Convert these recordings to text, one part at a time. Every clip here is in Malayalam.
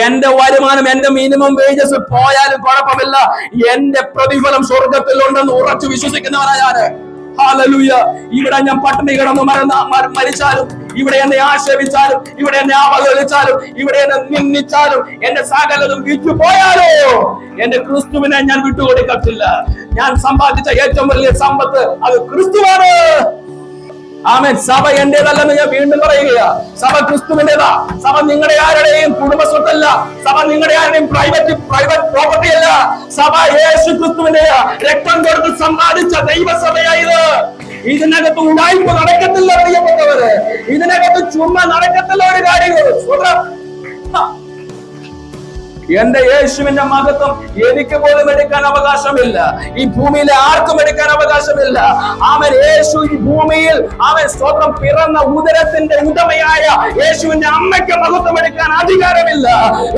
എന്റെ വരുമാനം എന്റെ മിനിമം വേജസ് പോയാലും കുഴപ്പമില്ല, എന്റെ പ്രതിഫലം സ്വർഗത്തിലുണ്ടെന്ന് ഉറച്ചു വിശ്വസിക്കുന്നവനാണ് ഞാന്. ഹല്ലേലൂയ. ഇവിടെ ഞാൻ പട്ടിണി കിടന്ന് മരിച്ചാലും, ഇവിടെ എന്നെ ആക്ഷേപിച്ചാലും, ഇവിടെ എന്നെ അവഹേളിച്ചാലും, ഇവിടെ എന്നെ നിന്ദിച്ചാലും, എന്റെ സകലതും വിറ്റു പോയാലോ എന്റെ ക്രിസ്തുവിനെ ഞാൻ വിട്ടുകൊടുക്കത്തില്ല. ഞാൻ സമ്പാദിച്ച ഏറ്റവും വലിയ സമ്പത്ത് അത് ക്രിസ്തുവാണ്. ആമേൻ. സഭ എന്റേതല്ലെന്ന് ഞാൻ വീണ്ടും പറയുക. സഭ ക്രിസ്തുവിന്റേതാ. സഭ നിങ്ങളുടെ ആരുടെയും കുടുംബ സ്വത്തല്ല. സഭ നിങ്ങളുടെ ആരുടെയും പ്രൈവറ്റ് പ്രോപ്പർട്ടി അല്ല. സഭ യേശു ക്രിസ്തുവിന്റെ രക്തം കൊടുത്ത് സമ്പാദിച്ച ദൈവസഭയായത്. ഇതിനകത്ത് ഉടായ്പ നടക്കത്തില്ല പ്രിയപ്പെട്ടവര്. ഇതിനകത്ത് ചുമ്മാ നടക്കത്തില്ല ഒരു കാര്യങ്ങൾ. എന്റെ യേശുവിന്റെ മഹത്വം എനിക്ക് പോലും എടുക്കാൻ അവകാശമില്ല. ഈ ഭൂമിയിലെ ആർക്കും എടുക്കാൻ അവകാശമില്ല. അവൻ യേശു ഈ ഭൂമിയിൽ അവൻ സ്വന്തം പിറന്ന ഉദരത്തിന്റെ ഉടമയായ യേശുവിന്റെ അമ്മയ്ക്ക് മഹത്വം എടുക്കാൻ അധികാരമില്ല.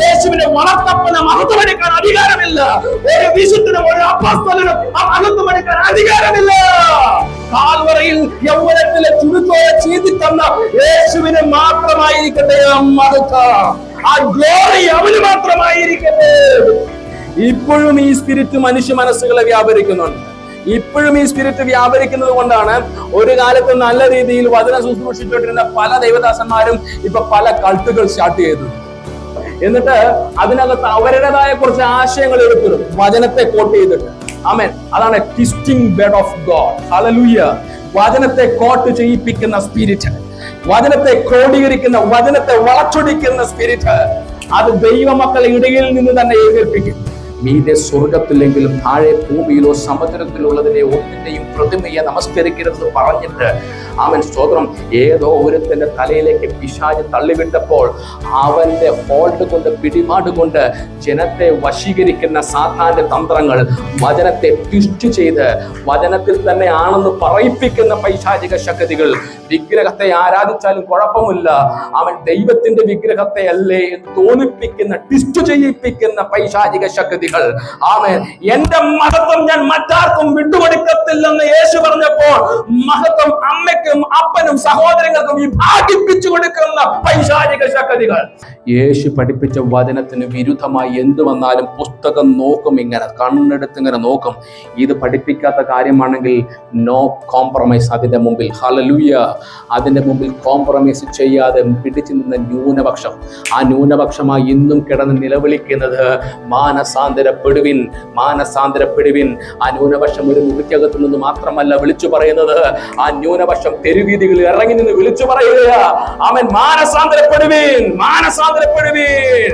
യേശുവിന്റെ വളർത്തപ്പന് മഹത്വം എടുക്കാൻ അധികാരമില്ല. ഒരു വിശുദ്ധനും ഒരു അപ്പോസ്തലനും ആ മഹത്വം എടുക്കാൻ അധികാരമില്ല. കാൽവറയിൽ യൗവനത്തിലെ ചുരുക്കോയെ ചീന്തി തന്ന യേശുവിന് മാത്രമായിരിക്കട്ടെ മഹത്വം. ആ ഗ്ലോറി അവന് മാത്രമായിരിക്കട്ടെ. ഇപ്പോഴും ഈ സ്പിരിറ്റ് മനുഷ്യ മനസ്സുകളെ വ്യാപരിക്കുന്നുണ്ട്. ഇപ്പോഴും ഈ സ്പിരിറ്റ് വ്യാപരിക്കുന്നത് കൊണ്ടാണ് ഒരു കാലത്ത് നല്ല രീതിയിൽ വചനം ശുശ്രൂഷിച്ചുകൊണ്ടിരുന്ന പല ദൈവദാസന്മാരും ഇപ്പൊ പല കൾട്ടുകൾ സ്റ്റാർട്ട് ചെയ്തു. എന്നിട്ട് അതിനകത്ത് അവരുടേതായ കുറച്ച് ആശയങ്ങൾ എടുത്തിടും, വചനത്തെ കോട്ട് ചെയ്തിട്ട്. ആമേൻ. അതാണ് twisting word of God. Hallelujah. വചനത്തെ കോട്ട് ചെയ്യിപ്പിക്കുന്ന സ്പിരിറ്റ്, വചനത്തെ ക്രോഡീകരിക്കുന്ന, വചനത്തെ വളച്ചൊടിക്കുന്ന സ്പിരിറ്റ്, അത് ദൈവമക്കളുടെ ഇടയിൽ നിന്ന് തന്നെ എഴുന്നേൽപ്പിക്കും. മീതെ സ്വർഗത്തിലെങ്കിലും താഴെ ഭൂമിയിലോ സമുദ്രത്തിലുള്ളതിനെ ഒന്നിന്റെയും പ്രതിമയെ നമസ്കരിക്കരുതെന്ന് പറഞ്ഞിട്ട് അവൻ സ്തോത്രം ഏതോ ഒരുത്തന്റെ തലയിലേക്ക് പിശാച് തള്ളിവിട്ടപ്പോൾ അവന്റെ ഹോൾഡ് കൊണ്ട്, പിടിപാട് കൊണ്ട് ജനത്തെ വശീകരിക്കുന്ന സാത്താന്റെ തന്ത്രങ്ങൾ, വചനത്തെ ട്വിസ്റ്റ് ചെയ്ത് വചനത്തിൽ തന്നെ ആണെന്ന് പറയിപ്പിക്കുന്ന പൈശാചിക ശക്തികൾ, വിഗ്രഹത്തെ ആരാധിച്ചാലും കുഴപ്പമില്ല, അവൻ ദൈവത്തിന്റെ വിഗ്രഹത്തെ അല്ലേ തോന്നിപ്പിക്കുന്ന, ട്വിസ്റ്റ് ചെയ്യിപ്പിക്കുന്ന പൈശാചിക ശക്തികൾ. ആമേൻ. എന്റെ മഹത്വം ഞാൻ മറ്റാർക്കും വിട്ടുകൊടുക്കത്തില്ലെന്ന് യേശു പറഞ്ഞപ്പോൾ മഹത്വം അമ്മയ്ക്കും അപ്പനും സഹോദരങ്ങൾക്കും വിഭാഗിപ്പിച്ചു കൊടുക്കുന്ന പൈശാചിക ശക്തികൾ. യേശു പഠിപ്പിച്ച വചനത്തിന് വിരുദ്ധമായി എന്ത് വന്നാലും പുസ്തകം നോക്കും, ഇങ്ങനെ കണ്ണെടുത്ത് ഇങ്ങനെ നോക്കും. ഇത് പഠിപ്പിക്കാത്ത കാര്യമാണെങ്കിൽ നോ കോംപ്രമൈസ് അതിന്റെ മുമ്പിൽ. ഹല്ലേലൂയ. അതിന്റെ മുമ്പിൽ കോംപ്രമൈസ് ചെയ്യാതെ പിടിച്ചു നിന്ന ന്യൂനപക്ഷം, ആ ന്യൂനപക്ഷമായി ഇന്നും കിടന്ന് നിലവിളിക്കുന്നത് മാനസാന്തരപ്പെടുവിൻ, മാനസാന്തരപ്പെടുവിൻ. ആ ന്യൂനപക്ഷം ഒരു മുറിക്കകത്ത് നിന്ന് മാത്രമല്ല വിളിച്ചു പറയുന്നത്, ആ ന്യൂനപക്ഷം തെരുവീതികളിൽ ഇറങ്ങി നിന്ന് വിളിച്ചു പറയുക, അവൻ മാനസാന്തരപ്പെടുവിൻ, മാനസാന്തരപ്പെടുവിൻ.